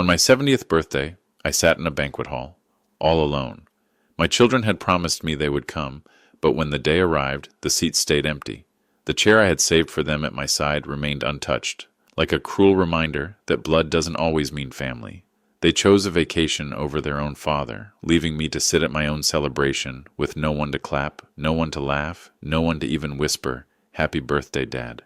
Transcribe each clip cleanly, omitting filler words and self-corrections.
On my 70th birthday, I sat in a banquet hall, all alone. My children had promised me they would come, but when the day arrived, the seats stayed empty. The chair I had saved for them at my side remained untouched, like a cruel reminder that blood doesn't always mean family. They chose a vacation over their own father, leaving me to sit at my own celebration with no one to clap, no one to laugh, no one to even whisper, "Happy birthday, Dad."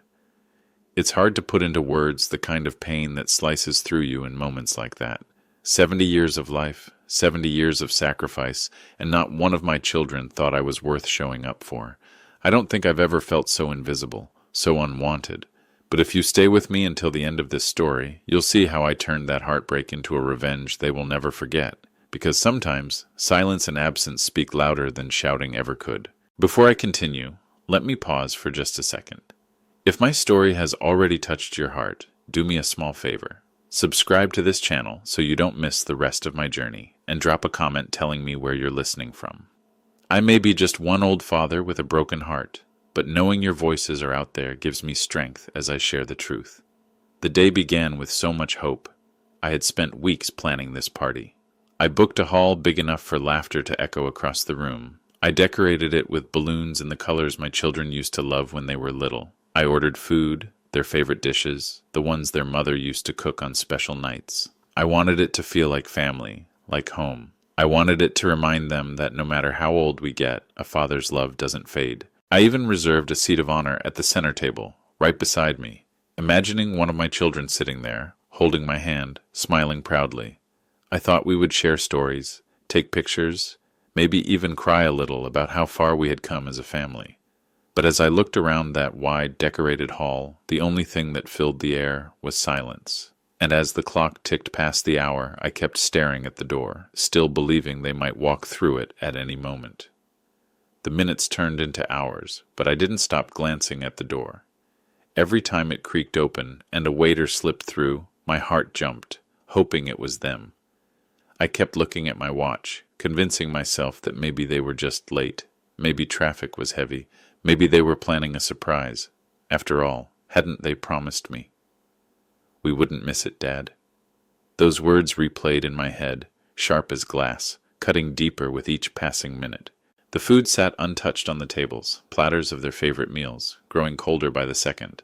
It's hard to put into words the kind of pain that slices through you in moments like that. 70 years of life, 70 years of sacrifice, and not one of my children thought I was worth showing up for. I don't think I've ever felt so invisible, so unwanted. But if you stay with me until the end of this story, you'll see how I turned that heartbreak into a revenge they will never forget. Because sometimes, silence and absence speak louder than shouting ever could. Before I continue, let me pause for just a second. If my story has already touched your heart, do me a small favor. Subscribe to this channel so you don't miss the rest of my journey, and drop a comment telling me where you're listening from. I may be just one old father with a broken heart, but knowing your voices are out there gives me strength as I share the truth. The day began with so much hope. I had spent weeks planning this party. I booked a hall big enough for laughter to echo across the room. I decorated it with balloons in the colors my children used to love when they were little. I ordered food, their favorite dishes, the ones their mother used to cook on special nights. I wanted it to feel like family, like home. I wanted it to remind them that no matter how old we get, a father's love doesn't fade. I even reserved a seat of honor at the center table, right beside me, imagining one of my children sitting there, holding my hand, smiling proudly. I thought we would share stories, take pictures, maybe even cry a little about how far we had come as a family. But as I looked around that wide, decorated hall, the only thing that filled the air was silence. And as the clock ticked past the hour, I kept staring at the door, still believing they might walk through it at any moment. The minutes turned into hours, but I didn't stop glancing at the door. Every time it creaked open and a waiter slipped through, my heart jumped, hoping it was them. I kept looking at my watch, convincing myself that maybe they were just late, maybe traffic was heavy, maybe they were planning a surprise. After all, hadn't they promised me? "We wouldn't miss it, Dad." Those words replayed in my head, sharp as glass, cutting deeper with each passing minute. The food sat untouched on the tables, platters of their favorite meals, growing colder by the second.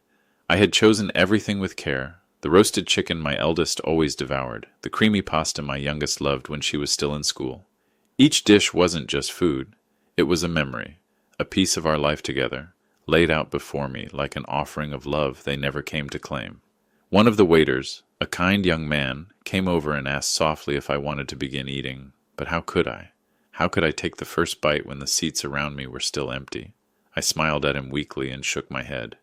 I had chosen everything with care. The roasted chicken my eldest always devoured, the creamy pasta my youngest loved when she was still in school. Each dish wasn't just food. It was a memory, a piece of our life together, laid out before me like an offering of love they never came to claim. One of the waiters, a kind young man, came over and asked softly if I wanted to begin eating, but how could I? How could I take the first bite when the seats around me were still empty? I smiled at him weakly and shook my head.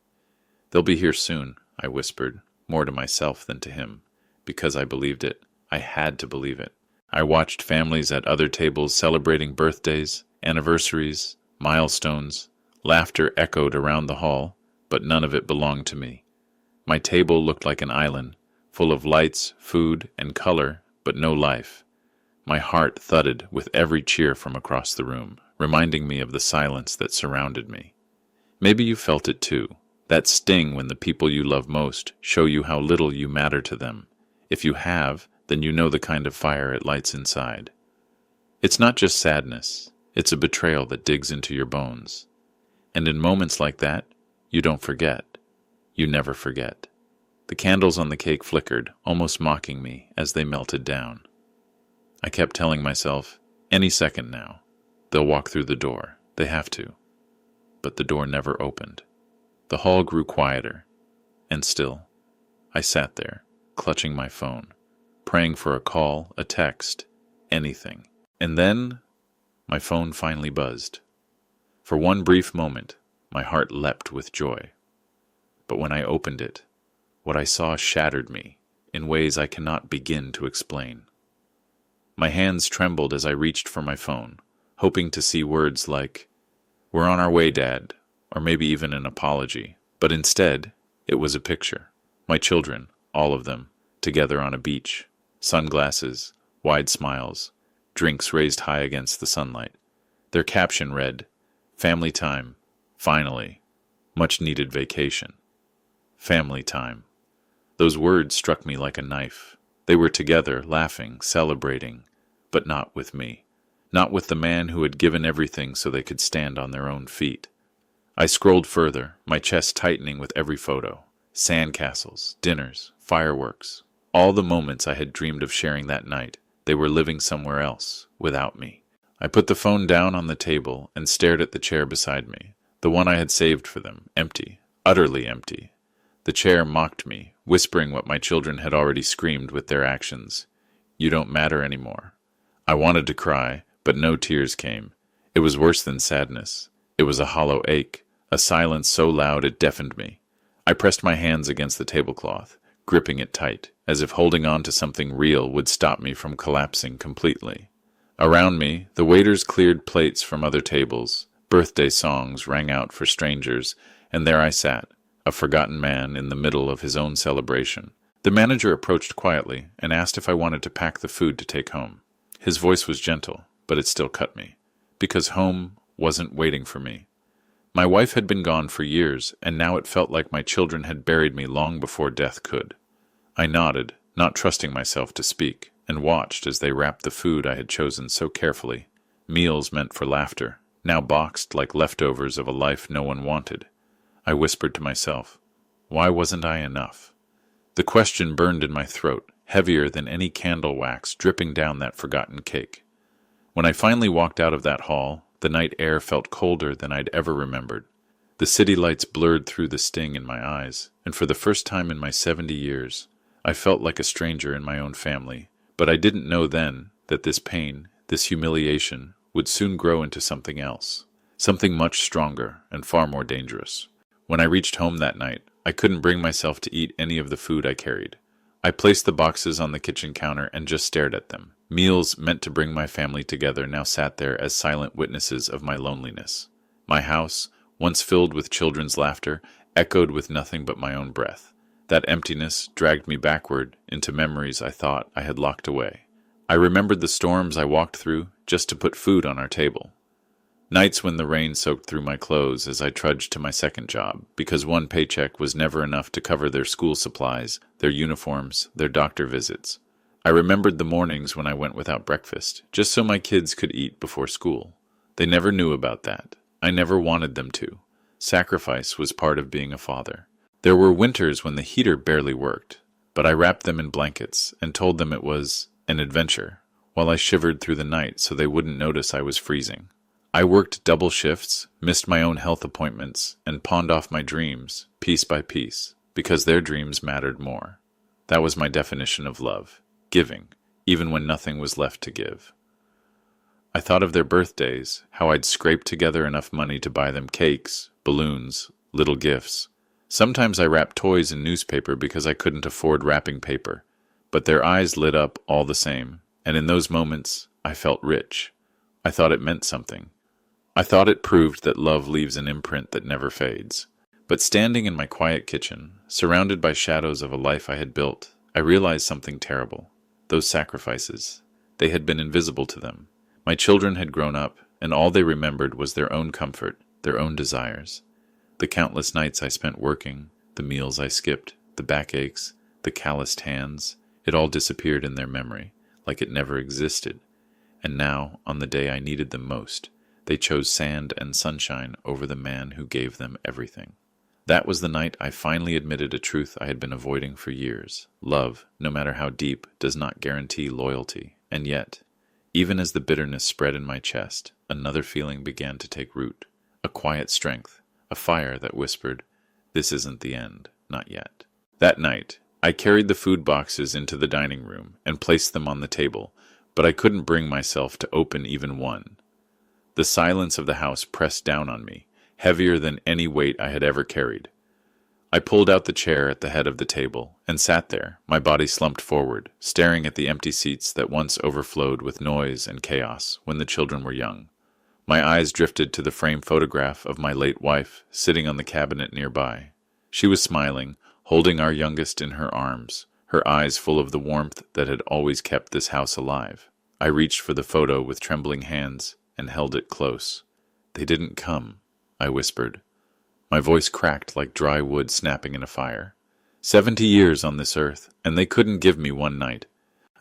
"They'll be here soon," I whispered, more to myself than to him, because I believed it. I had to believe it. I watched families at other tables celebrating birthdays, anniversaries, milestones. Laughter echoed around the hall, but none of it belonged to me. My table looked like an island, full of lights, food, and color, but no life. My heart thudded with every cheer from across the room, reminding me of the silence that surrounded me. Maybe you felt it too, that sting when the people you love most show you how little you matter to them. If you have, then you know the kind of fire it lights inside. It's not just sadness, it's a betrayal that digs into your bones. And in moments like that, you don't forget. You never forget. The candles on the cake flickered, almost mocking me as they melted down. I kept telling myself, any second now, they'll walk through the door. They have to. But the door never opened. The hall grew quieter, and still, I sat there, clutching my phone, praying for a call, a text, anything. And then, my phone finally buzzed. For one brief moment, my heart leapt with joy. But when I opened it, what I saw shattered me in ways I cannot begin to explain. My hands trembled as I reached for my phone, hoping to see words like, "We're on our way, Dad," or maybe even an apology. But instead, it was a picture. My children, all of them, together on a beach, sunglasses, wide smiles, drinks raised high against the sunlight. Their caption read, "Family time, finally, much needed vacation." Family time. Those words struck me like a knife. They were together, laughing, celebrating, but not with me. Not with the man who had given everything so they could stand on their own feet. I scrolled further, my chest tightening with every photo. Sandcastles, dinners, fireworks, all the moments I had dreamed of sharing that night. They were living somewhere else, without me. I put the phone down on the table and stared at the chair beside me, the one I had saved for them, empty, utterly empty. The chair mocked me, whispering what my children had already screamed with their actions. You don't matter anymore. I wanted to cry, but no tears came. It was worse than sadness. It was a hollow ache, a silence so loud it deafened me. I pressed my hands against the tablecloth, gripping it tight, as if holding on to something real would stop me from collapsing completely. Around me, the waiters cleared plates from other tables, birthday songs rang out for strangers, and there I sat, a forgotten man in the middle of his own celebration. The manager approached quietly and asked if I wanted to pack the food to take home. His voice was gentle, but it still cut me, because home wasn't waiting for me. My wife had been gone for years, and now it felt like my children had buried me long before death could. I nodded, not trusting myself to speak, and watched as they wrapped the food I had chosen so carefully, meals meant for laughter, now boxed like leftovers of a life no one wanted. I whispered to myself, why wasn't I enough? The question burned in my throat, heavier than any candle wax dripping down that forgotten cake. When I finally walked out of that hall, the night air felt colder than I'd ever remembered. The city lights blurred through the sting in my eyes, and for the first time in my 70 years, I felt like a stranger in my own family. But I didn't know then that this pain, this humiliation, would soon grow into something else, something much stronger and far more dangerous. When I reached home that night, I couldn't bring myself to eat any of the food I carried. I placed the boxes on the kitchen counter and just stared at them. Meals meant to bring my family together now sat there as silent witnesses of my loneliness. My house, once filled with children's laughter, echoed with nothing but my own breath. That emptiness dragged me backward into memories I thought I had locked away. I remembered the storms I walked through just to put food on our table. Nights when the rain soaked through my clothes as I trudged to my second job, because one paycheck was never enough to cover their school supplies, their uniforms, their doctor visits. I remembered the mornings when I went without breakfast, just so my kids could eat before school. They never knew about that. I never wanted them to. Sacrifice was part of being a father. There were winters when the heater barely worked, but I wrapped them in blankets and told them it was an adventure, while I shivered through the night so they wouldn't notice I was freezing. I worked double shifts, missed my own health appointments, and pawned off my dreams, piece by piece, because their dreams mattered more. That was my definition of love, giving, even when nothing was left to give. I thought of their birthdays, how I'd scraped together enough money to buy them cakes, balloons, little gifts. Sometimes I wrapped toys in newspaper because I couldn't afford wrapping paper, but their eyes lit up all the same, and in those moments I felt rich. I thought it meant something. I thought it proved that love leaves an imprint that never fades. But standing in my quiet kitchen, surrounded by shadows of a life I had built, I realized something terrible. Those sacrifices, they had been invisible to them. My children had grown up, and all they remembered was their own comfort, their own desires. The countless nights I spent working, the meals I skipped, the backaches, the calloused hands, it all disappeared in their memory, like it never existed. And now, on the day I needed them most, they chose sand and sunshine over the man who gave them everything. That was the night I finally admitted a truth I had been avoiding for years. Love, no matter how deep, does not guarantee loyalty. And yet, even as the bitterness spread in my chest, another feeling began to take root. A quiet strength, a fire that whispered, "This isn't the end, not yet." That night, I carried the food boxes into the dining room and placed them on the table, but I couldn't bring myself to open even one. The silence of the house pressed down on me, heavier than any weight I had ever carried. I pulled out the chair at the head of the table and sat there, my body slumped forward, staring at the empty seats that once overflowed with noise and chaos when the children were young. My eyes drifted to the framed photograph of my late wife sitting on the cabinet nearby. She was smiling, holding our youngest in her arms, her eyes full of the warmth that had always kept this house alive. I reached for the photo with trembling hands and held it close. "They didn't come," I whispered. My voice cracked like dry wood snapping in a fire. 70 years on this earth, and they couldn't give me one night.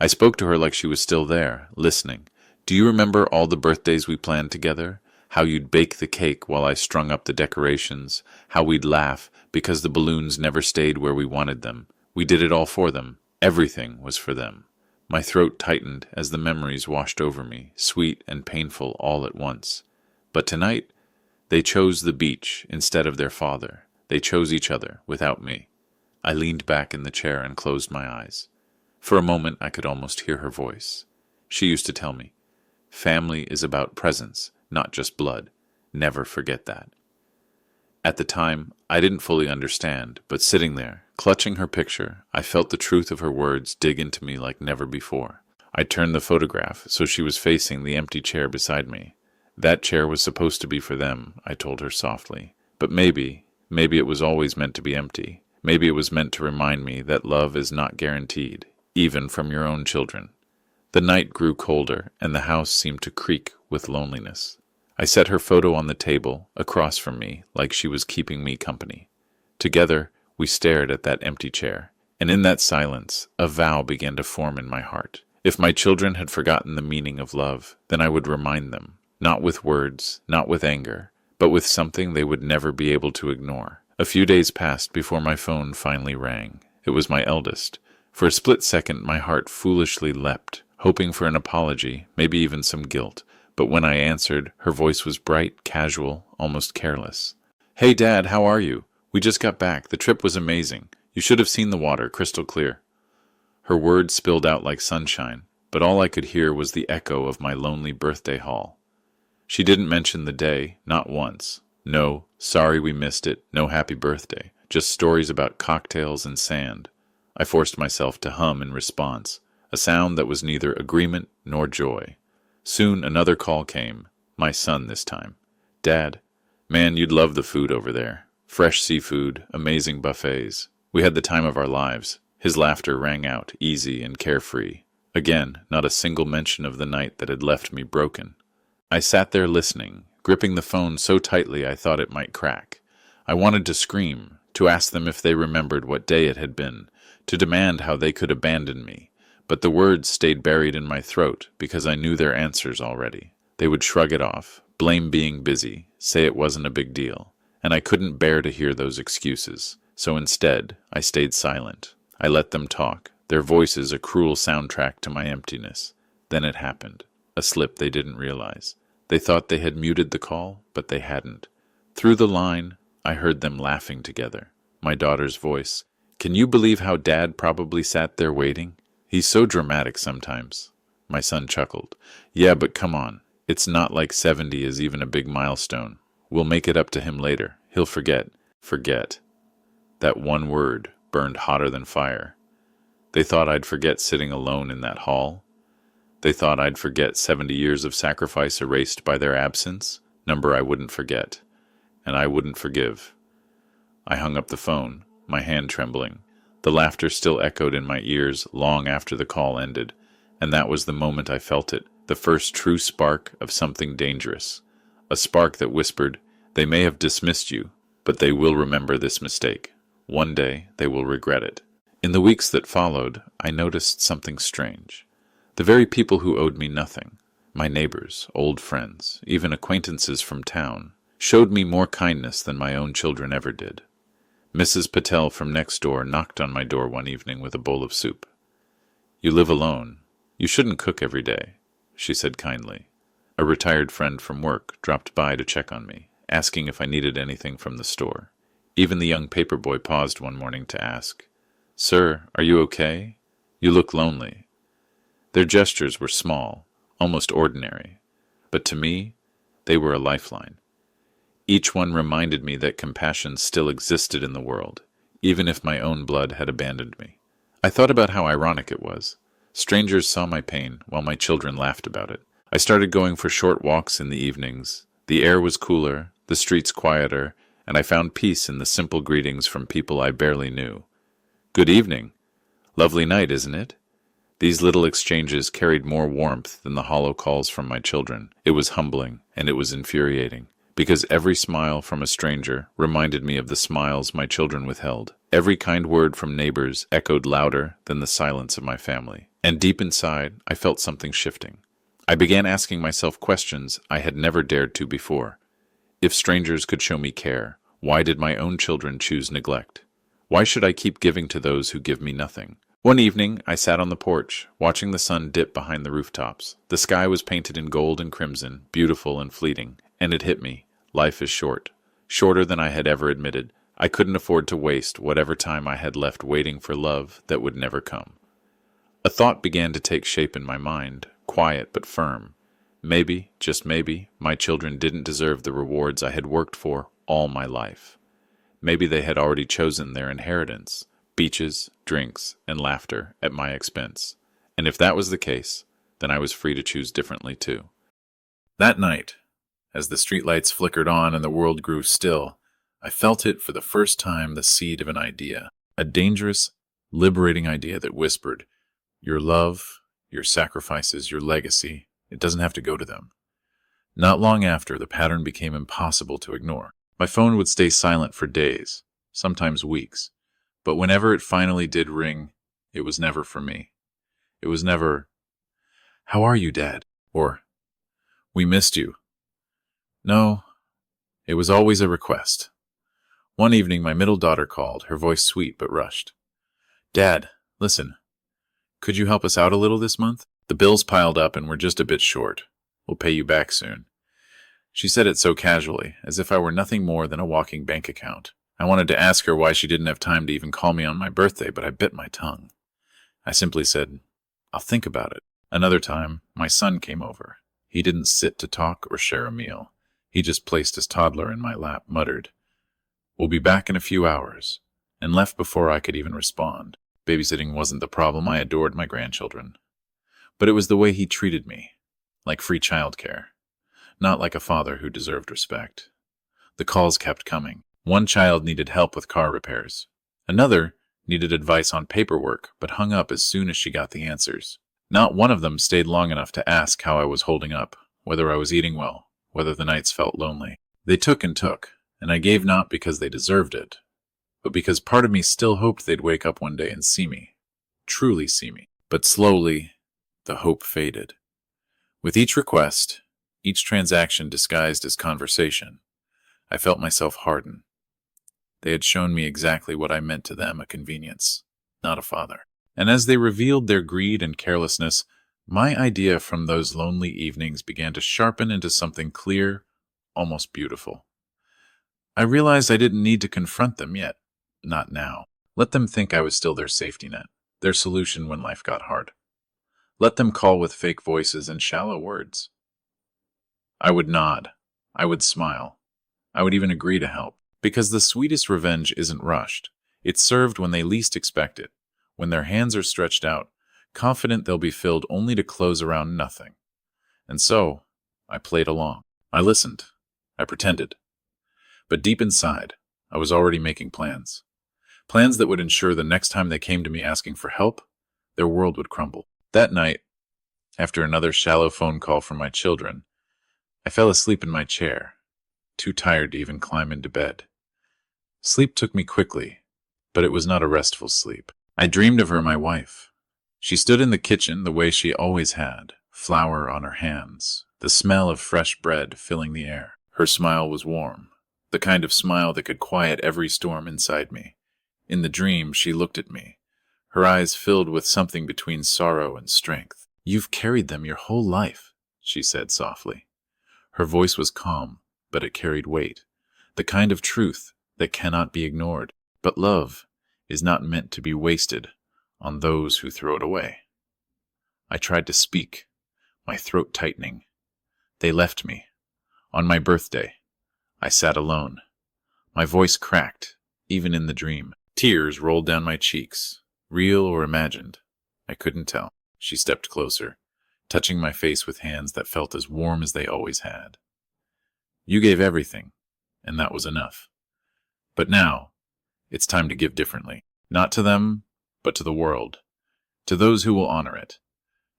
I spoke to her like she was still there, listening. Do you remember all the birthdays we planned together? How you'd bake the cake while I strung up the decorations? How we'd laugh because the balloons never stayed where we wanted them? We did it all for them. Everything was for them. My throat tightened as the memories washed over me, sweet and painful all at once. But tonight, they chose the beach instead of their father. They chose each other without me. I leaned back in the chair and closed my eyes. For a moment, I could almost hear her voice. She used to tell me, family is about presence, not just blood. Never forget that. At the time, I didn't fully understand, but sitting there, clutching her picture, I felt the truth of her words dig into me like never before. I turned the photograph so she was facing the empty chair beside me. That chair was supposed to be for them, I told her softly. But maybe it was always meant to be empty. Maybe it was meant to remind me that love is not guaranteed, even from your own children. The night grew colder, and the house seemed to creak with loneliness. I set her photo on the table, across from me, like she was keeping me company. Together, we stared at that empty chair, and in that silence, a vow began to form in my heart. If my children had forgotten the meaning of love, then I would remind them, not with words, not with anger, but with something they would never be able to ignore. A few days passed before my phone finally rang. It was my eldest. For a split second, my heart foolishly leapt, hoping for an apology, maybe even some guilt. But when I answered, her voice was bright, casual, almost careless. "Hey, Dad, how are you? We just got back. The trip was amazing. You should have seen the water, crystal clear." Her words spilled out like sunshine, but all I could hear was the echo of my lonely birthday hall. She didn't mention the day, not once. No, sorry we missed it, no happy birthday, just stories about cocktails and sand. I forced myself to hum in response, a sound that was neither agreement nor joy. Soon another call came, my son this time. "Dad, man, you'd love the food over there. Fresh seafood, amazing buffets. We had the time of our lives." His laughter rang out, easy and carefree. Again, not a single mention of the night that had left me broken. I sat there listening, gripping the phone so tightly I thought it might crack. I wanted to scream, to ask them if they remembered what day it had been, to demand how they could abandon me. But the words stayed buried in my throat because I knew their answers already. They would shrug it off, blame being busy, say it wasn't a big deal. And I couldn't bear to hear those excuses. So instead, I stayed silent. I let them talk, their voices a cruel soundtrack to my emptiness. Then it happened. A slip they didn't realize. They thought they had muted the call, but they hadn't. Through the line, I heard them laughing together. My daughter's voice. "Can you believe how Dad probably sat there waiting? He's so dramatic sometimes." My son chuckled. "Yeah, but come on. It's not like 70 is even a big milestone. We'll make it up to him later. He'll forget." Forget. That one word burned hotter than fire. They thought I'd forget sitting alone in that hall. They thought I'd forget 70 years of sacrifice erased by their absence, number I wouldn't forget, and I wouldn't forgive. I hung up the phone, my hand trembling. The laughter still echoed in my ears long after the call ended, and that was the moment I felt it, the first true spark of something dangerous. A spark that whispered, "They may have dismissed you, but they will remember this mistake. One day they will regret it." In the weeks that followed, I noticed something strange. The very people who owed me nothing, my neighbors, old friends, even acquaintances from town, showed me more kindness than my own children ever did. Mrs. Patel from next door knocked on my door one evening with a bowl of soup. "You live alone. You shouldn't cook every day," she said kindly. A retired friend from work dropped by to check on me, asking if I needed anything from the store. Even the young paper boy paused one morning to ask, "Sir, are you okay? You look lonely." Their gestures were small, almost ordinary, but to me, they were a lifeline. Each one reminded me that compassion still existed in the world, even if my own blood had abandoned me. I thought about how ironic it was. Strangers saw my pain, while my children laughed about it. I started going for short walks in the evenings. The air was cooler, the streets quieter, and I found peace in the simple greetings from people I barely knew. "Good evening. Lovely night, isn't it?" These little exchanges carried more warmth than the hollow calls from my children. It was humbling, and it was infuriating, because every smile from a stranger reminded me of the smiles my children withheld. Every kind word from neighbors echoed louder than the silence of my family. And deep inside, I felt something shifting. I began asking myself questions I had never dared to before. If strangers could show me care, why did my own children choose neglect? Why should I keep giving to those who give me nothing? One evening, I sat on the porch, watching the sun dip behind the rooftops. The sky was painted in gold and crimson, beautiful and fleeting, and it hit me. Life is short. Shorter than I had ever admitted. I couldn't afford to waste whatever time I had left waiting for love that would never come. A thought began to take shape in my mind, quiet but firm. Maybe, just maybe, my children didn't deserve the rewards I had worked for all my life. Maybe they had already chosen their inheritance, beaches, drinks, and laughter at my expense. And if that was the case, then I was free to choose differently too. That night, as the streetlights flickered on and the world grew still, I felt it for the first time, the seed of an idea. A dangerous, liberating idea that whispered, your love, your sacrifices, your legacy, it doesn't have to go to them. Not long after, the pattern became impossible to ignore. My phone would stay silent for days, sometimes weeks. But whenever it finally did ring, it was never for me. It was never, "How are you, Dad?" Or, "We missed you." No, it was always a request. One evening, my middle daughter called, her voice sweet but rushed. "Dad, listen. Could you help us out a little this month? The bills piled up and we're just a bit short. We'll pay you back soon." She said it so casually, as if I were nothing more than a walking bank account. I wanted to ask her why she didn't have time to even call me on my birthday, but I bit my tongue. I simply said, "I'll think about it." Another time, my son came over. He didn't sit to talk or share a meal. He just placed his toddler in my lap, muttered, "We'll be back in a few hours," and left before I could even respond. Babysitting wasn't the problem. I adored my grandchildren. But it was the way he treated me, like free childcare, not like a father who deserved respect. The calls kept coming. One child needed help with car repairs. Another needed advice on paperwork, but hung up as soon as she got the answers. Not one of them stayed long enough to ask how I was holding up, whether I was eating well, whether the nights felt lonely. They took, and I gave not because they deserved it, but because part of me still hoped they'd wake up one day and see me, truly see me. But slowly, the hope faded. With each request, each transaction disguised as conversation, I felt myself harden. They had shown me exactly what I meant to them, a convenience, not a father. And as they revealed their greed and carelessness, my idea from those lonely evenings began to sharpen into something clear, almost beautiful. I realized I didn't need to confront them yet, not now. Let them think I was still their safety net, their solution when life got hard. Let them call with fake voices and shallow words. I would nod. I would smile. I would even agree to help. Because the sweetest revenge isn't rushed. It's served when they least expect it, when their hands are stretched out, confident they'll be filled only to close around nothing. And so, I played along. I listened. I pretended. But deep inside, I was already making plans. Plans that would ensure the next time they came to me asking for help, their world would crumble. That night, after another shallow phone call from my children, I fell asleep in my chair, too tired to even climb into bed. Sleep took me quickly, but it was not a restful sleep. I dreamed of her, my wife. She stood in the kitchen the way she always had, flour on her hands, the smell of fresh bread filling the air. Her smile was warm, the kind of smile that could quiet every storm inside me. In the dream, she looked at me, her eyes filled with something between sorrow and strength. "You've carried them your whole life," she said softly. Her voice was calm, but it carried weight, the kind of truth that cannot be ignored. But love is not meant to be wasted on those who throw it away. I tried to speak, my throat tightening. They left me. On my birthday, I sat alone. My voice cracked, even in the dream. Tears rolled down my cheeks, real or imagined. I couldn't tell. She stepped closer, touching my face with hands that felt as warm as they always had. "You gave everything, and that was enough. But now, it's time to give differently. Not to them, but to the world. To those who will honor it.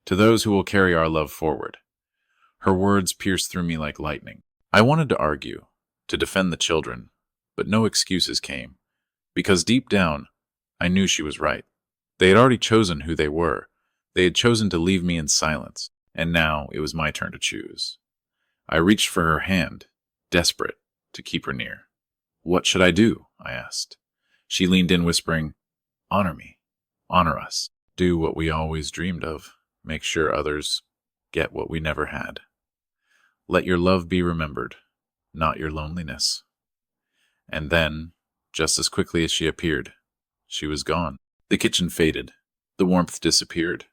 To those who will carry our love forward." Her words pierced through me like lightning. I wanted to argue, to defend the children, but no excuses came. Because deep down, I knew she was right. They had already chosen who they were. They had chosen to leave me in silence, and now it was my turn to choose. I reached for her hand, desperate to keep her near. "What should I do?" I asked. She leaned in, whispering, "Honor me. Honor us. Do what we always dreamed of. Make sure others get what we never had. Let your love be remembered, not your loneliness." And then, just as quickly as she appeared, she was gone. The kitchen faded, the warmth disappeared,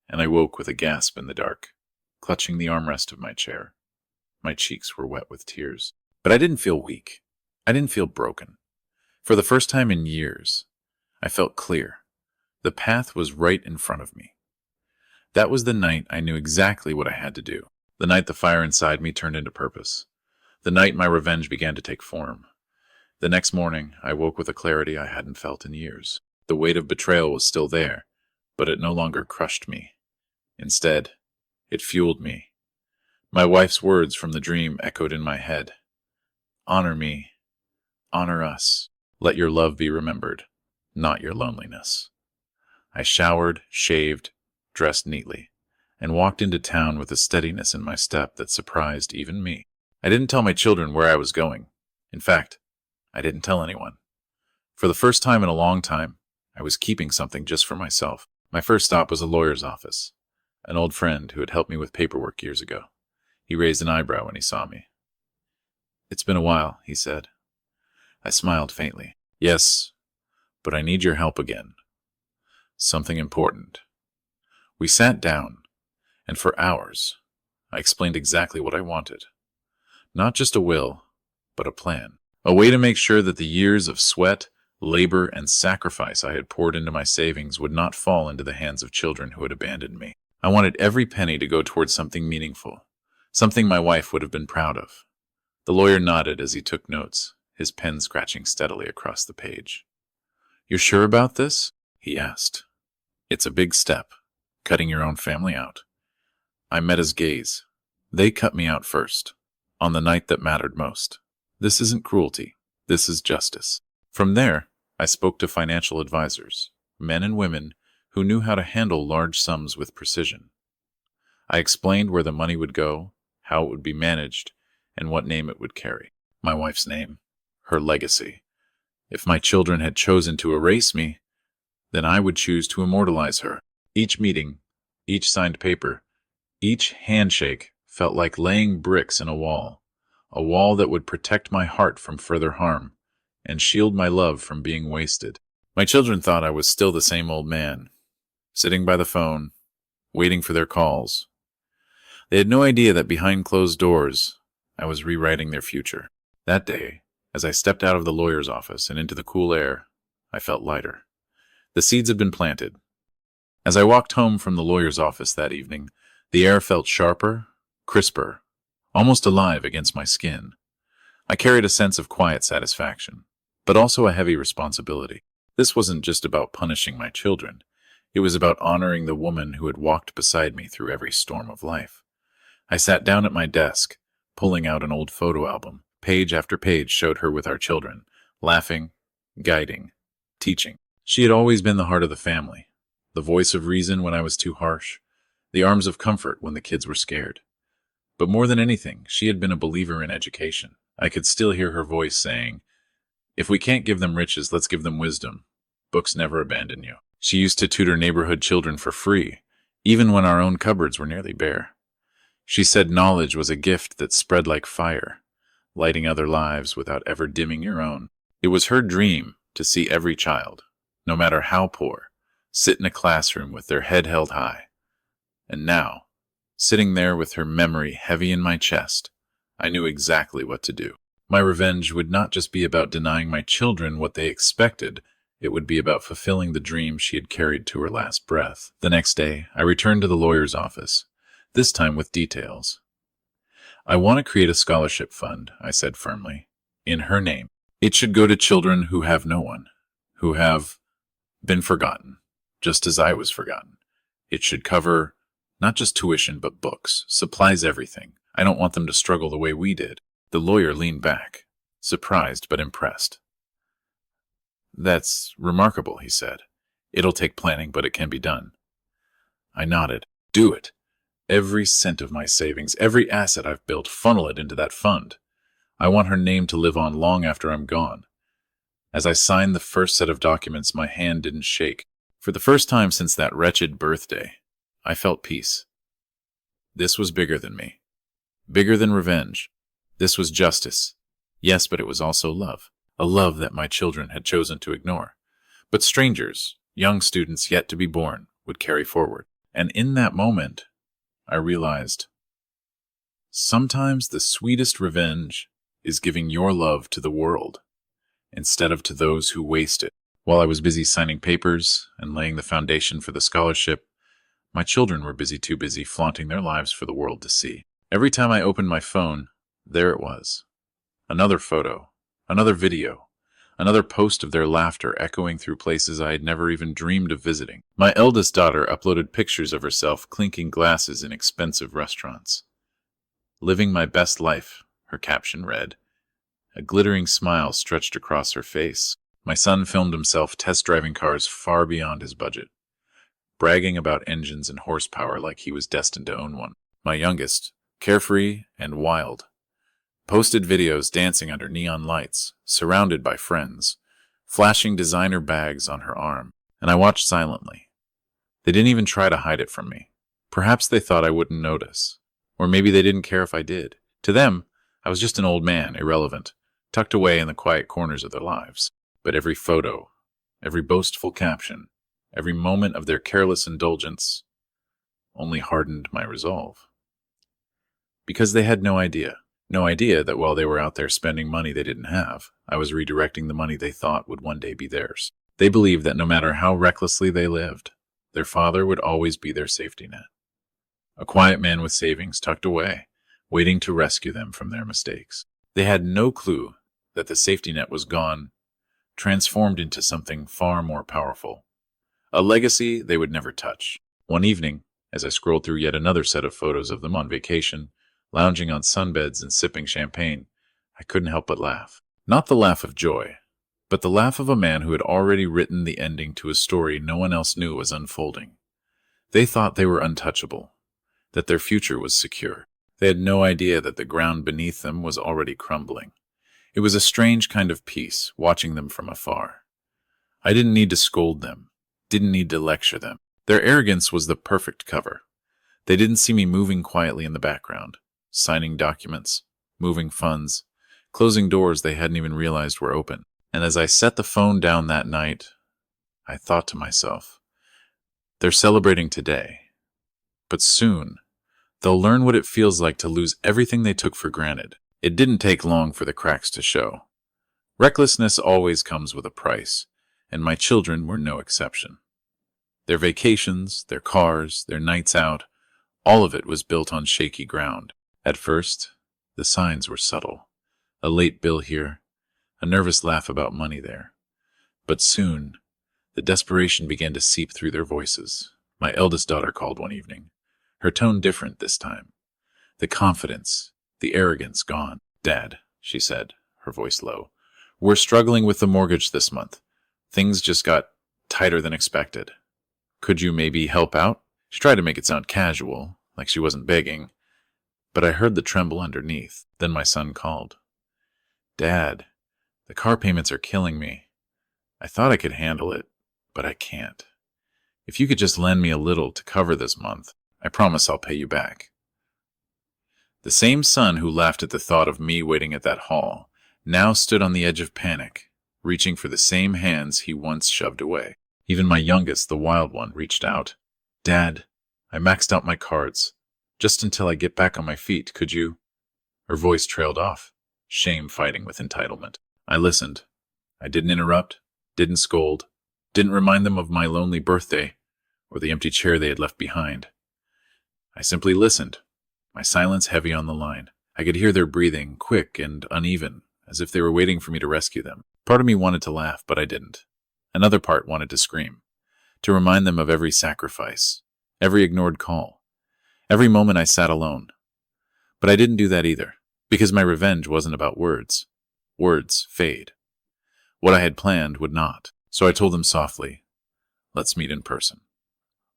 and I woke with a gasp in the dark, clutching the armrest of my chair. My cheeks were wet with tears. But I didn't feel weak. I didn't feel broken. For the first time in years, I felt clear. The path was right in front of me. That was the night I knew exactly what I had to do. The night the fire inside me turned into purpose. The night my revenge began to take form. The next morning, I woke with a clarity I hadn't felt in years. The weight of betrayal was still there, but it no longer crushed me. Instead, it fueled me. My wife's words from the dream echoed in my head. Honor me. Honor us. Let your love be remembered, not your loneliness. I showered, shaved, dressed neatly, and walked into town with a steadiness in my step that surprised even me. I didn't tell my children where I was going. In fact, I didn't tell anyone. For the first time in a long time, I was keeping something just for myself. My first stop was a lawyer's office, an old friend who had helped me with paperwork years ago. He raised an eyebrow when he saw me. "It's been a while," he said. I smiled faintly. "Yes, but I need your help again. Something important." We sat down, and for hours, I explained exactly what I wanted. Not just a will, but a plan. A way to make sure that the years of sweat, labor, and sacrifice I had poured into my savings would not fall into the hands of children who had abandoned me. I wanted every penny to go towards something meaningful, something my wife would have been proud of. The lawyer nodded as he took notes, his pen scratching steadily across the page. "You're sure about this?" he asked. "It's a big step, cutting your own family out." I met his gaze. "They cut me out first, on the night that mattered most. This isn't cruelty. This is justice." From there, I spoke to financial advisors, men and women who knew how to handle large sums with precision. I explained where the money would go, how it would be managed, and what name it would carry. My wife's name, her legacy. If my children had chosen to erase me, then I would choose to immortalize her. Each meeting, each signed paper, each handshake felt like laying bricks in a wall that would protect my heart from further harm and shield my love from being wasted. My children thought I was still the same old man, sitting by the phone, waiting for their calls. They had no idea that behind closed doors, I was rewriting their future. That day, as I stepped out of the lawyer's office and into the cool air, I felt lighter. The seeds had been planted. As I walked home from the lawyer's office that evening, the air felt sharper, crisper, almost alive against my skin. I carried a sense of quiet satisfaction, but also a heavy responsibility. This wasn't just about punishing my children. It was about honoring the woman who had walked beside me through every storm of life. I sat down at my desk, pulling out an old photo album. Page after page showed her with our children, laughing, guiding, teaching. She had always been the heart of the family, the voice of reason when I was too harsh, the arms of comfort when the kids were scared. But more than anything, she had been a believer in education. I could still hear her voice saying, "If we can't give them riches, let's give them wisdom. Books never abandon you." She used to tutor neighborhood children for free, even when our own cupboards were nearly bare. She said knowledge was a gift that spread like fire, lighting other lives without ever dimming your own. It was her dream to see every child, no matter how poor, sit in a classroom with their head held high. And now, sitting there with her memory heavy in my chest, I knew exactly what to do. My revenge would not just be about denying my children what they expected, it would be about fulfilling the dream she had carried to her last breath. The next day, I returned to the lawyer's office, this time with details. "I want to create a scholarship fund," I said firmly, "in her name. It should go to children who have no one, who have been forgotten, just as I was forgotten. It should cover not just tuition, but books, supplies, everything. I don't want them to struggle the way we did." The lawyer leaned back, surprised but impressed. "That's remarkable," he said. "It'll take planning, but it can be done." I nodded. Do it. Every cent of my savings, every asset I've built, funnel it into that fund. I want her name to live on long after I'm gone. As I signed the first set of documents, my hand didn't shake. For the first time since that wretched birthday, I felt peace. This was bigger than me. Bigger than revenge. This was justice. Yes, but it was also love. A love that my children had chosen to ignore. But strangers, young students yet to be born, would carry forward. And in that moment, I realized, sometimes the sweetest revenge is giving your love to the world, instead of to those who waste it. While I was busy signing papers and laying the foundation for the scholarship, my children were too busy flaunting their lives for the world to see. Every time I opened my phone, there it was. Another photo, another video, another post of their laughter echoing through places I had never even dreamed of visiting. My eldest daughter uploaded pictures of herself clinking glasses in expensive restaurants. Living my best life, her caption read. A glittering smile stretched across her face. My son filmed himself test driving cars far beyond his budget, bragging about engines and horsepower like he was destined to own one. My youngest, carefree and wild, posted videos dancing under neon lights, surrounded by friends, flashing designer bags on her arm, and I watched silently. They didn't even try to hide it from me. Perhaps they thought I wouldn't notice, or maybe they didn't care if I did. To them, I was just an old man, irrelevant, tucked away in the quiet corners of their lives. But every photo, every boastful caption, every moment of their careless indulgence only hardened my resolve. Because they had no idea that while they were out there spending money they didn't have, I was redirecting the money they thought would one day be theirs. They believed that no matter how recklessly they lived, their father would always be their safety net. A quiet man with savings tucked away, waiting to rescue them from their mistakes. They had no clue that the safety net was gone, transformed into something far more powerful. A legacy they would never touch. One evening, as I scrolled through yet another set of photos of them on vacation, lounging on sunbeds and sipping champagne, I couldn't help but laugh. Not the laugh of joy, but the laugh of a man who had already written the ending to a story no one else knew was unfolding. They thought they were untouchable, that their future was secure. They had no idea that the ground beneath them was already crumbling. It was a strange kind of peace, watching them from afar. I didn't need to scold them, didn't need to lecture them. Their arrogance was the perfect cover. They didn't see me moving quietly in the background, signing documents, moving funds, closing doors they hadn't even realized were open. And as I set the phone down that night, I thought to myself, they're celebrating today, but soon they'll learn what it feels like to lose everything they took for granted. It didn't take long for the cracks to show. Recklessness always comes with a price, and my children were no exception. Their vacations, their cars, their nights out, all of it was built on shaky ground. At first, the signs were subtle. A late bill here, a nervous laugh about money there. But soon, the desperation began to seep through their voices. My eldest daughter called one evening, her tone different this time. The confidence, the arrogance gone. Dad, she said, her voice low, we're struggling with the mortgage this month. Things just got tighter than expected. Could you maybe help out? She tried to make it sound casual, like she wasn't begging, but I heard the tremble underneath. Then my son called. Dad, the car payments are killing me. I thought I could handle it, but I can't. If you could just lend me a little to cover this month, I promise I'll pay you back. The same son who laughed at the thought of me waiting at that hall now stood on the edge of panic, reaching for the same hands he once shoved away. Even my youngest, the wild one, reached out. Dad, I maxed out my cards. Just until I get back on my feet, could you? Her voice trailed off, shame fighting with entitlement. I listened. I didn't interrupt, didn't scold, didn't remind them of my lonely birthday or the empty chair they had left behind. I simply listened, my silence heavy on the line. I could hear their breathing, quick and uneven, as if they were waiting for me to rescue them. Part of me wanted to laugh, but I didn't. Another part wanted to scream, to remind them of every sacrifice, every ignored call, every moment I sat alone. But I didn't do that either, because my revenge wasn't about words. Words fade. What I had planned would not. So I told them softly, let's meet in person.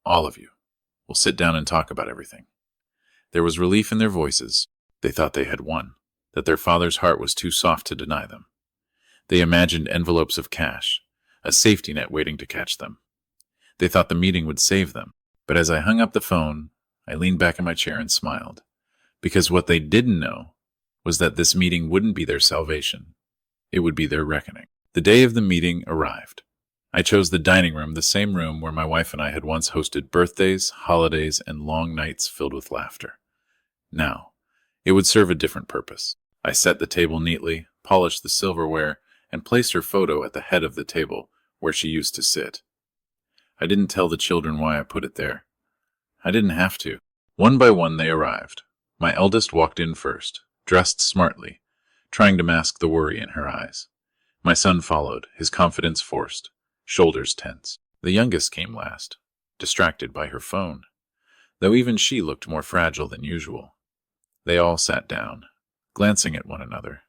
All of you. We'll sit down and talk about everything." There was relief in their voices. They thought they had won, that their father's heart was too soft to deny them. They imagined envelopes of cash, a safety net waiting to catch them. They thought the meeting would save them. But as I hung up the phone, I leaned back in my chair and smiled. Because what they didn't know was that this meeting wouldn't be their salvation. It would be their reckoning. The day of the meeting arrived. I chose the dining room, the same room where my wife and I had once hosted birthdays, holidays, and long nights filled with laughter. Now, it would serve a different purpose. I set the table neatly, polished the silverware, and placed her photo at the head of the table where she used to sit. I didn't tell the children why I put it there. I didn't have to. One by one they arrived. My eldest walked in first, dressed smartly, trying to mask the worry in her eyes. My son followed, his confidence forced, shoulders tense. The youngest came last, distracted by her phone, though even she looked more fragile than usual. They all sat down, glancing at one another,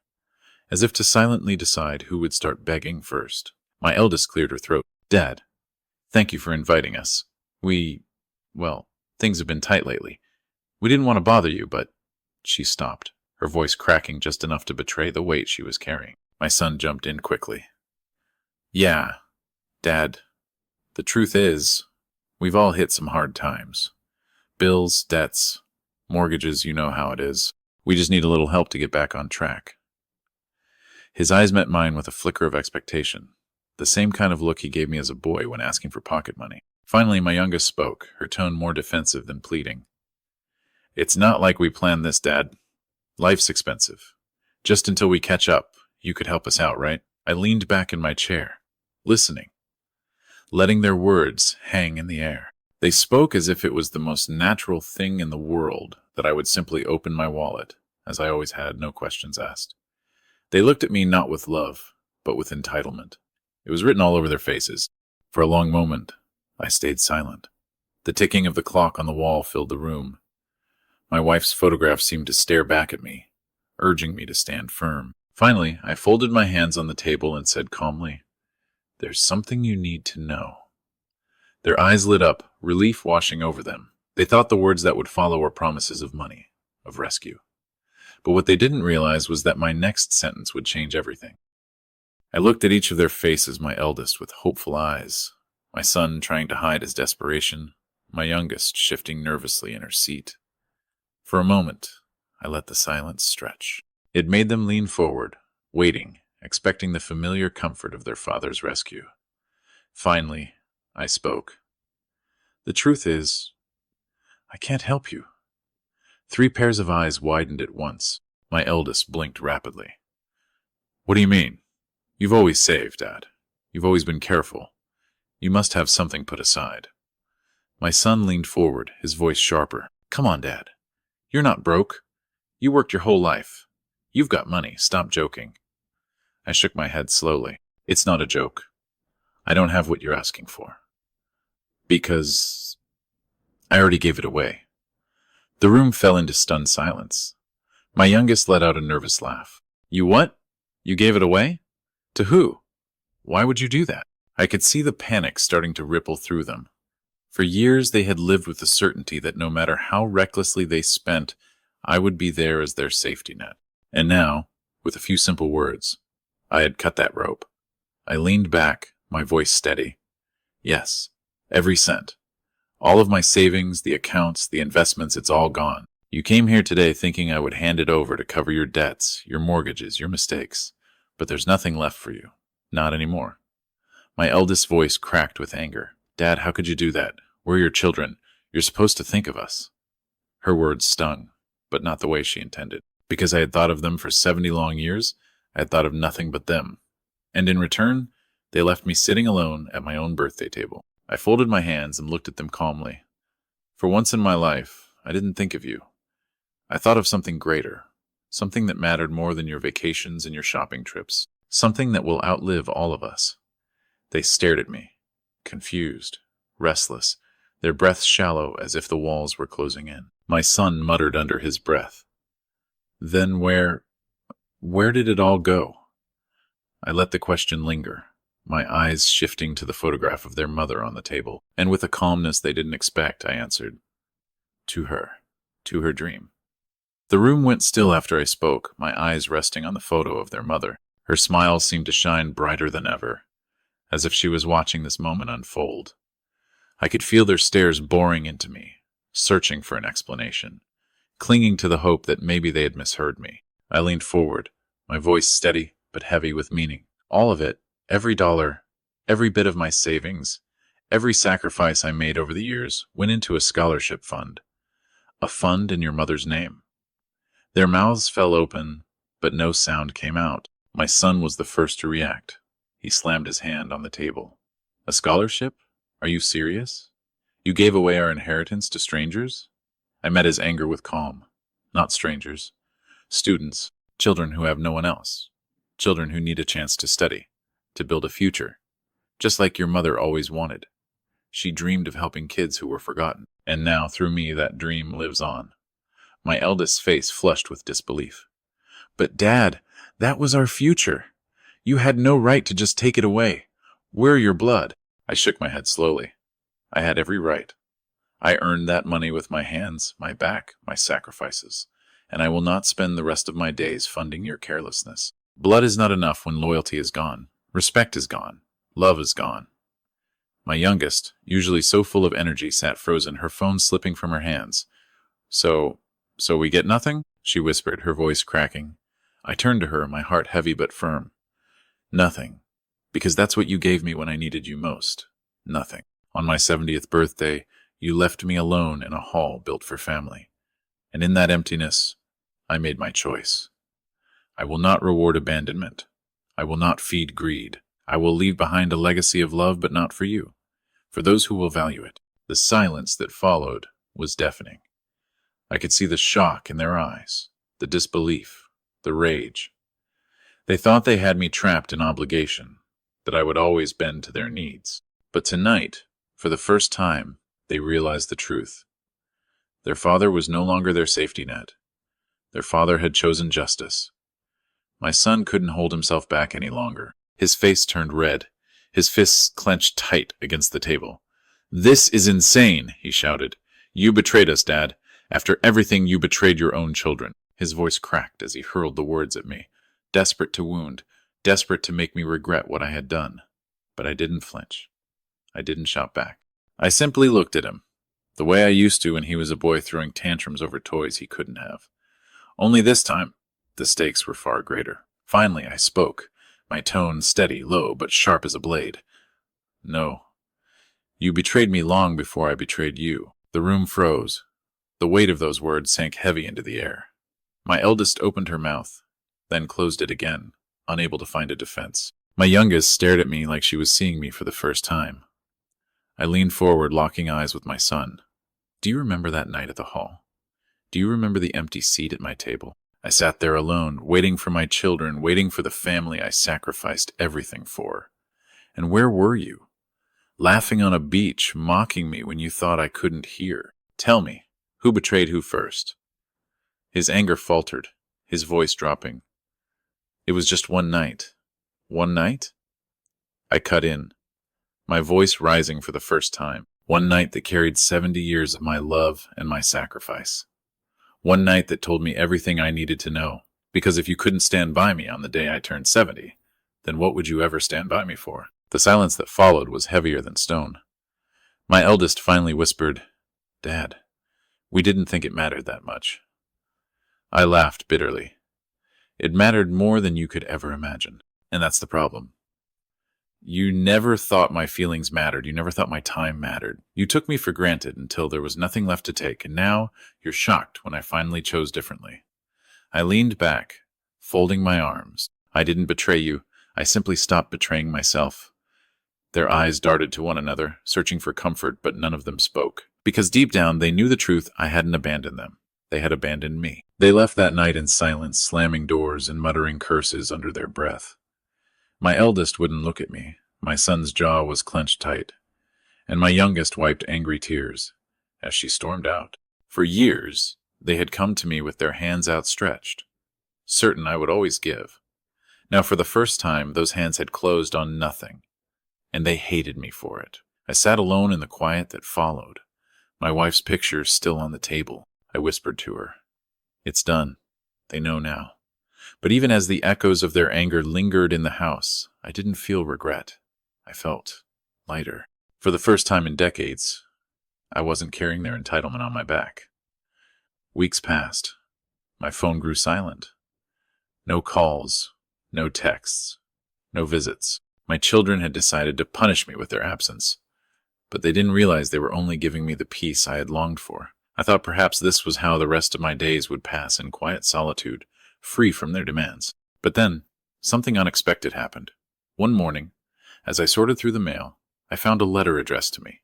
as if to silently decide who would start begging first. My eldest cleared her throat. "Dad, thank you for inviting us. Well, things have been tight lately. We didn't want to bother you, but—" She stopped, her voice cracking just enough to betray the weight she was carrying. My son jumped in quickly. "Yeah, Dad, the truth is, we've all hit some hard times. Bills, debts, mortgages, you know how it is. We just need a little help to get back on track." His eyes met mine with a flicker of expectation, the same kind of look he gave me as a boy when asking for pocket money. Finally, my youngest spoke, her tone more defensive than pleading. "It's not like we planned this, Dad. Life's expensive. Just until we catch up, you could help us out, right?" I leaned back in my chair, listening, letting their words hang in the air. They spoke as if it was the most natural thing in the world that I would simply open my wallet, as I always had, no questions asked. They looked at me not with love, but with entitlement. It was written all over their faces. For a long moment, I stayed silent. The ticking of the clock on the wall filled the room. My wife's photograph seemed to stare back at me, urging me to stand firm. Finally, I folded my hands on the table and said calmly, "There's something you need to know." Their eyes lit up, relief washing over them. They thought the words that would follow were promises of money, of rescue. But what they didn't realize was that my next sentence would change everything. I looked at each of their faces, my eldest with hopeful eyes, my son trying to hide his desperation, my youngest shifting nervously in her seat. For a moment, I let the silence stretch. It made them lean forward, waiting, expecting the familiar comfort of their father's rescue. Finally, I spoke. "The truth is, I can't help you." 3 pairs of eyes widened at once. My eldest blinked rapidly. "What do you mean? You've always saved, Dad. You've always been careful. You must have something put aside." My son leaned forward, his voice sharper. "Come on, Dad. You're not broke. You worked your whole life. You've got money. Stop joking." I shook my head slowly. "It's not a joke. I don't have what you're asking for. Because I already gave it away." The room fell into stunned silence. My youngest let out a nervous laugh. "You what? You gave it away? To who? Why would you do that?" I could see the panic starting to ripple through them. For years they had lived with the certainty that no matter how recklessly they spent, I would be there as their safety net. And now, with a few simple words, I had cut that rope. I leaned back, my voice steady. "Yes, every cent. All of my savings, the accounts, the investments, it's all gone. You came here today thinking I would hand it over to cover your debts, your mortgages, your mistakes. But there's nothing left for you. Not anymore." My eldest voice cracked with anger. "Dad, how could you do that? We're your children. You're supposed to think of us." Her words stung, but not the way she intended. Because I had thought of them for 70 long years, I had thought of nothing but them. And in return, they left me sitting alone at my own birthday table. I folded my hands and looked at them calmly. For once in my life, I didn't think of you. I thought of something greater, something that mattered more than your vacations and your shopping trips, something that will outlive all of us. They stared at me, confused, restless, their breaths shallow as if the walls were closing in. My son muttered under his breath, "Then where did it all go?" I let the question linger, my eyes shifting to the photograph of their mother on the table, and with a calmness they didn't expect, I answered, to her, to her dream. The room went still after I spoke, my eyes resting on the photo of their mother. Her smile seemed to shine brighter than ever, as if she was watching this moment unfold. I could feel their stares boring into me, searching for an explanation, clinging to the hope that maybe they had misheard me. I leaned forward, my voice steady but heavy with meaning. All of it, every dollar, every bit of my savings, every sacrifice I made over the years went into a scholarship fund. A fund in your mother's name. Their mouths fell open, but no sound came out. My son was the first to react. He slammed his hand on the table. A scholarship? Are you serious? You gave away our inheritance to strangers? I met his anger with calm. Not strangers. Students. Children who have no one else. Children who need a chance to study, to build a future. Just like your mother always wanted. She dreamed of helping kids who were forgotten. And now, through me, that dream lives on. My eldest's face flushed with disbelief. But Dad, that was our future. You had no right to just take it away. We're your blood. I shook my head slowly. I had every right. I earned that money with my hands, my back, my sacrifices, and I will not spend the rest of my days funding your carelessness. Blood is not enough when loyalty is gone, respect is gone, love is gone. My youngest, usually so full of energy, sat frozen, her phone slipping from her hands. So we get nothing? She whispered, her voice cracking. I turned to her, my heart heavy but firm. Nothing. Because that's what you gave me when I needed you most. Nothing. On my 70th birthday, you left me alone in a hall built for family. And in that emptiness, I made my choice. I will not reward abandonment. I will not feed greed. I will leave behind a legacy of love, but not for you. For those who will value it. The silence that followed was deafening. I could see the shock in their eyes, the disbelief, the rage. They thought they had me trapped in obligation, that I would always bend to their needs. But tonight, for the first time, they realized the truth. Their father was no longer their safety net. Their father had chosen justice. My son couldn't hold himself back any longer. His face turned red. His fists clenched tight against the table. "This is insane," he shouted. "You betrayed us, Dad. After everything, you betrayed your own children." His voice cracked as he hurled the words at me, desperate to wound, desperate to make me regret what I had done. But I didn't flinch. I didn't shout back. I simply looked at him, the way I used to when he was a boy throwing tantrums over toys he couldn't have. Only this time, the stakes were far greater. Finally, I spoke, my tone steady, low, but sharp as a blade. "No. You betrayed me long before I betrayed you." The room froze. The weight of those words sank heavy into the air. My eldest opened her mouth, then closed it again, unable to find a defense. My youngest stared at me like she was seeing me for the first time. I leaned forward, locking eyes with my son. "Do you remember that night at the hall? Do you remember the empty seat at my table? I sat there alone, waiting for my children, waiting for the family I sacrificed everything for. And where were you? Laughing on a beach, mocking me when you thought I couldn't hear. Tell me, who betrayed who first?" His anger faltered, his voice dropping. "It was just one night." "One night?" I cut in, my voice rising for the first time. One night that carried 70 years of my love and my sacrifice. One night that told me everything I needed to know. Because if you couldn't stand by me on the day I turned 70, then what would you ever stand by me for? The silence that followed was heavier than stone. My eldest finally whispered, "Dad, we didn't think it mattered that much." I laughed bitterly. It mattered more than you could ever imagine. And that's the problem. You never thought my feelings mattered. You never thought my time mattered. You took me for granted until there was nothing left to take, and now you're shocked when I finally chose differently. I leaned back, folding my arms. I didn't betray you. I simply stopped betraying myself. Their eyes darted to one another, searching for comfort, but none of them spoke. Because deep down, they knew the truth. I hadn't abandoned them. They had abandoned me. They left that night in silence, slamming doors and muttering curses under their breath. My eldest wouldn't look at me. My son's jaw was clenched tight, and my youngest wiped angry tears as she stormed out. For years, they had come to me with their hands outstretched, certain I would always give. Now, for the first time, those hands had closed on nothing, and they hated me for it. I sat alone in the quiet that followed, My wife's picture still on the table. I whispered to her. It's done. They know now. But even as the echoes of their anger lingered in the house, I didn't feel regret. I felt lighter. For the first time in decades, I wasn't carrying their entitlement on my back. Weeks passed. My phone grew silent. No calls, no texts, no visits. My children had decided to punish me with their absence, but they didn't realize they were only giving me the peace I had longed for. I thought perhaps this was how the rest of my days would pass in quiet solitude, free from their demands. But then, something unexpected happened. One morning, as I sorted through the mail, I found a letter addressed to me.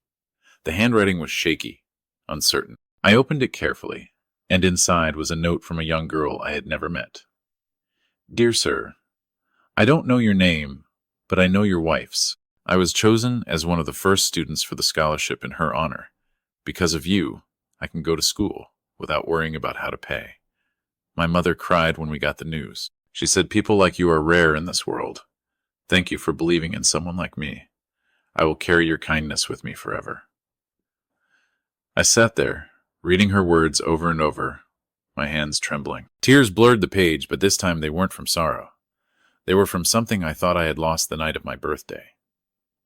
The handwriting was shaky, uncertain. I opened it carefully, and inside was a note from a young girl I had never met. Dear Sir, I don't know your name, but I know your wife's. I was chosen as one of the first students for the scholarship in her honor. Because of you, I can go to school without worrying about how to pay. My mother cried when we got the news. She said people like you are rare in this world. Thank you for believing in someone like me. I will carry your kindness with me forever. I sat there, reading her words over and over, my hands trembling. Tears blurred the page, but this time they weren't from sorrow. They were from something I thought I had lost the night of my birthday.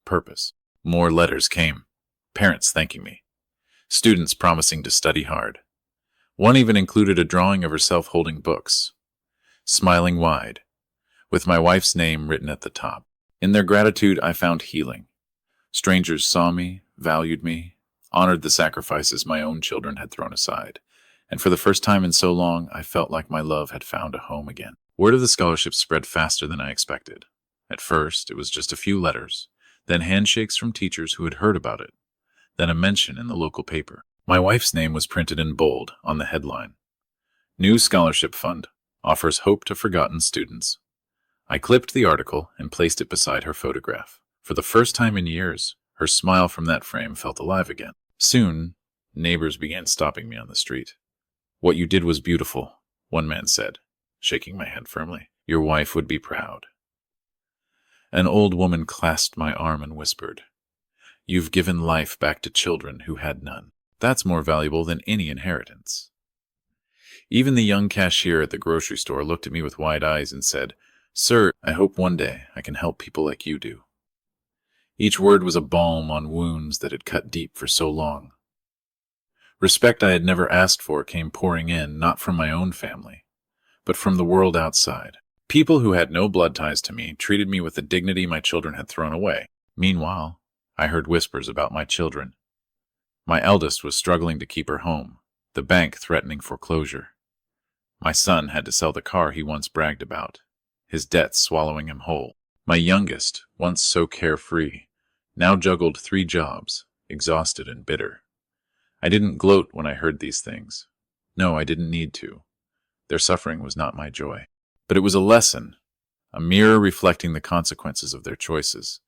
Purpose. More letters came. Parents thanking me. Students promising to study hard. One even included a drawing of herself holding books, smiling wide, with my wife's name written at the top. In their gratitude, I found healing. Strangers saw me, valued me, honored the sacrifices my own children had thrown aside. And for the first time in so long, I felt like my love had found a home again. Word of the scholarship spread faster than I expected. At first, it was just a few letters, then handshakes from teachers who had heard about it, then a mention in the local paper. My wife's name was printed in bold on the headline. New Scholarship Fund offers hope to forgotten students. I clipped the article and placed it beside her photograph. For the first time in years, her smile from that frame felt alive again. Soon, neighbors began stopping me on the street. What you did was beautiful, one man said, shaking my hand firmly. Your wife would be proud. An old woman clasped my arm and whispered, You've given life back to children who had none. That's more valuable than any inheritance. Even the young cashier at the grocery store looked at me with wide eyes and said, Sir, I hope one day I can help people like you do. Each word was a balm on wounds that had cut deep for so long. Respect I had never asked for came pouring in, not from my own family, but from the world outside. People who had no blood ties to me treated me with the dignity my children had thrown away. Meanwhile, I heard whispers about my children. My eldest was struggling to keep her home, the bank threatening foreclosure. My son had to sell the car he once bragged about, his debts swallowing him whole. My youngest, once so carefree, now juggled 3 jobs, exhausted and bitter. I didn't gloat when I heard these things. No, I didn't need to. Their suffering was not my joy. But it was a lesson, a mirror reflecting the consequences of their choices.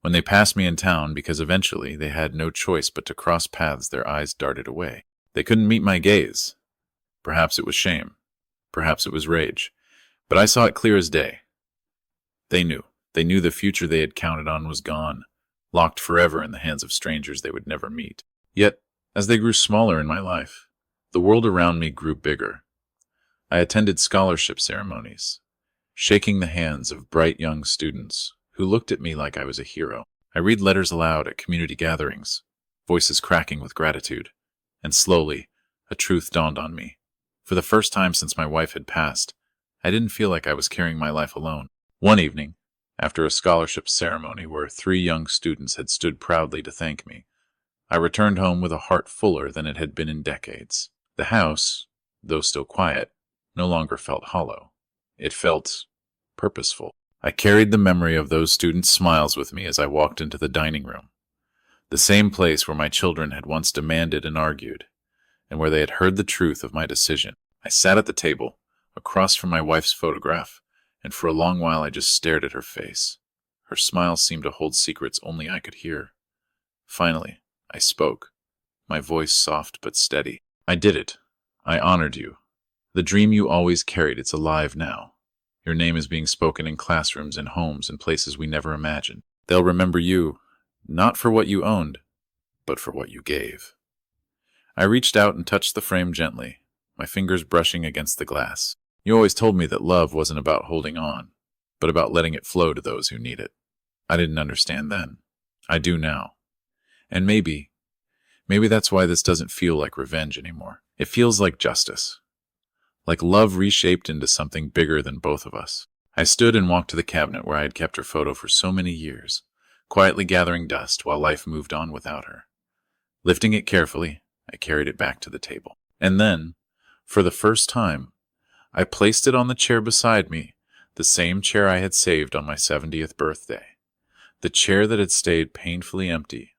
When they passed me in town, because eventually they had no choice but to cross paths, their eyes darted away. They couldn't meet my gaze. Perhaps it was shame. Perhaps it was rage. But I saw it clear as day. They knew. They knew the future they had counted on was gone, locked forever in the hands of strangers they would never meet. Yet, as they grew smaller in my life, the world around me grew bigger. I attended scholarship ceremonies, shaking the hands of bright young students who looked at me like I was a hero. I read letters aloud at community gatherings, voices cracking with gratitude, and slowly, a truth dawned on me. For the first time since my wife had passed, I didn't feel like I was carrying my life alone. One evening, after a scholarship ceremony where 3 young students had stood proudly to thank me, I returned home with a heart fuller than it had been in decades. The house, though still quiet, no longer felt hollow. It felt purposeful. I carried the memory of those students' smiles with me as I walked into the dining room, the same place where my children had once demanded and argued, and where they had heard the truth of my decision. I sat at the table, across from my wife's photograph, and for a long while I just stared at her face. Her smile seemed to hold secrets only I could hear. Finally, I spoke, my voice soft but steady. I did it. I honored you. The dream you always carried, it's alive now. Your name is being spoken in classrooms and homes and places we never imagined. They'll remember you, not for what you owned, but for what you gave. I reached out and touched the frame gently, my fingers brushing against the glass. You always told me that love wasn't about holding on, but about letting it flow to those who need it. I didn't understand then. I do now. And maybe that's why this doesn't feel like revenge anymore. It feels like justice. Like love reshaped into something bigger than both of us. I stood and walked to the cabinet where I had kept her photo for so many years, quietly gathering dust while life moved on without her. Lifting it carefully, I carried it back to the table. And then, for the first time, I placed it on the chair beside me, the same chair I had saved on my 70th birthday. The chair that had stayed painfully empty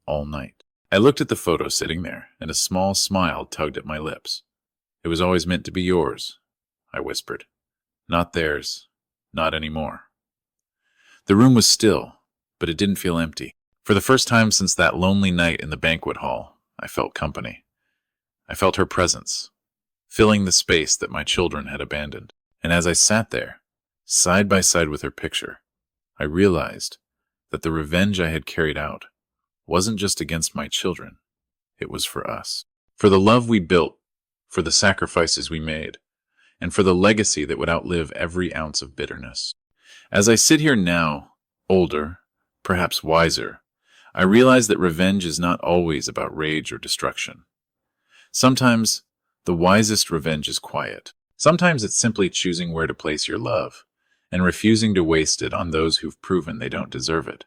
all night. I looked at the photo sitting there, and a small smile tugged at my lips. It was always meant to be yours, I whispered. Not theirs. Not anymore. The room was still, but it didn't feel empty. For the first time since that lonely night in the banquet hall, I felt company. I felt her presence, filling the space that my children had abandoned. And as I sat there, side by side with her picture, I realized that the revenge I had carried out wasn't just against my children. It was for us. For the love we built, for the sacrifices we made, and for the legacy that would outlive every ounce of bitterness. As I sit here now, older, perhaps wiser, I realize that revenge is not always about rage or destruction. Sometimes the wisest revenge is quiet. Sometimes it's simply choosing where to place your love and refusing to waste it on those who've proven they don't deserve it.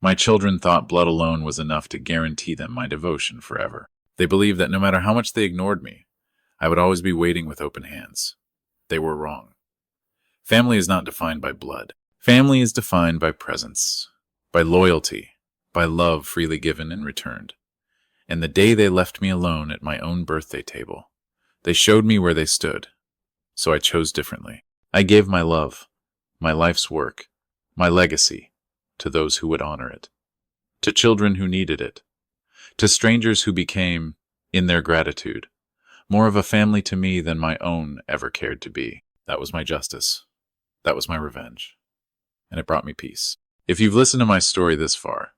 My children thought blood alone was enough to guarantee them my devotion forever. They believed that no matter how much they ignored me, I would always be waiting with open hands. They were wrong. Family is not defined by blood. Family is defined by presence, by loyalty, by love freely given and returned. And the day they left me alone at my own birthday table, they showed me where they stood. So I chose differently. I gave my love, my life's work, my legacy, to those who would honor it, to children who needed it, to strangers who became, in their gratitude, more of a family to me than my own ever cared to be. That was my justice. That was my revenge. And it brought me peace. If you've listened to my story this far,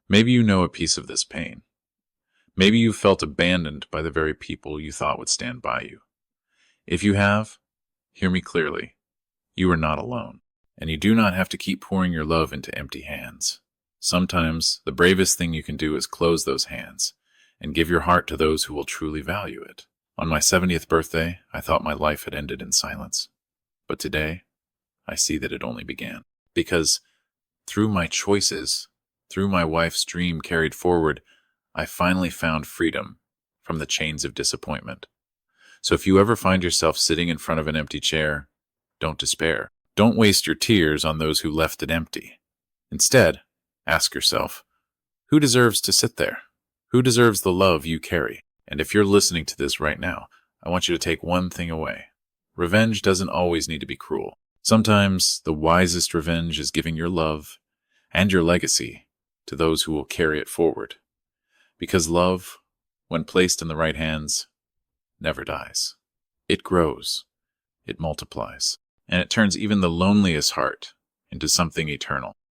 maybe you know a piece of this pain. Maybe you felt abandoned by the very people you thought would stand by you. If you have, hear me clearly. You are not alone. And you do not have to keep pouring your love into empty hands. Sometimes the bravest thing you can do is close those hands and give your heart to those who will truly value it. On my 70th birthday, I thought my life had ended in silence. But today, I see that it only began. Because through my choices, through my wife's dream carried forward, I finally found freedom from the chains of disappointment. So if you ever find yourself sitting in front of an empty chair, don't despair. Don't waste your tears on those who left it empty. Instead, ask yourself, who deserves to sit there? Who deserves the love you carry? And if you're listening to this right now, I want you to take one thing away. Revenge doesn't always need to be cruel. Sometimes the wisest revenge is giving your love and your legacy to those who will carry it forward. Because love, when placed in the right hands, never dies. It grows, it multiplies, and it turns even the loneliest heart into something eternal.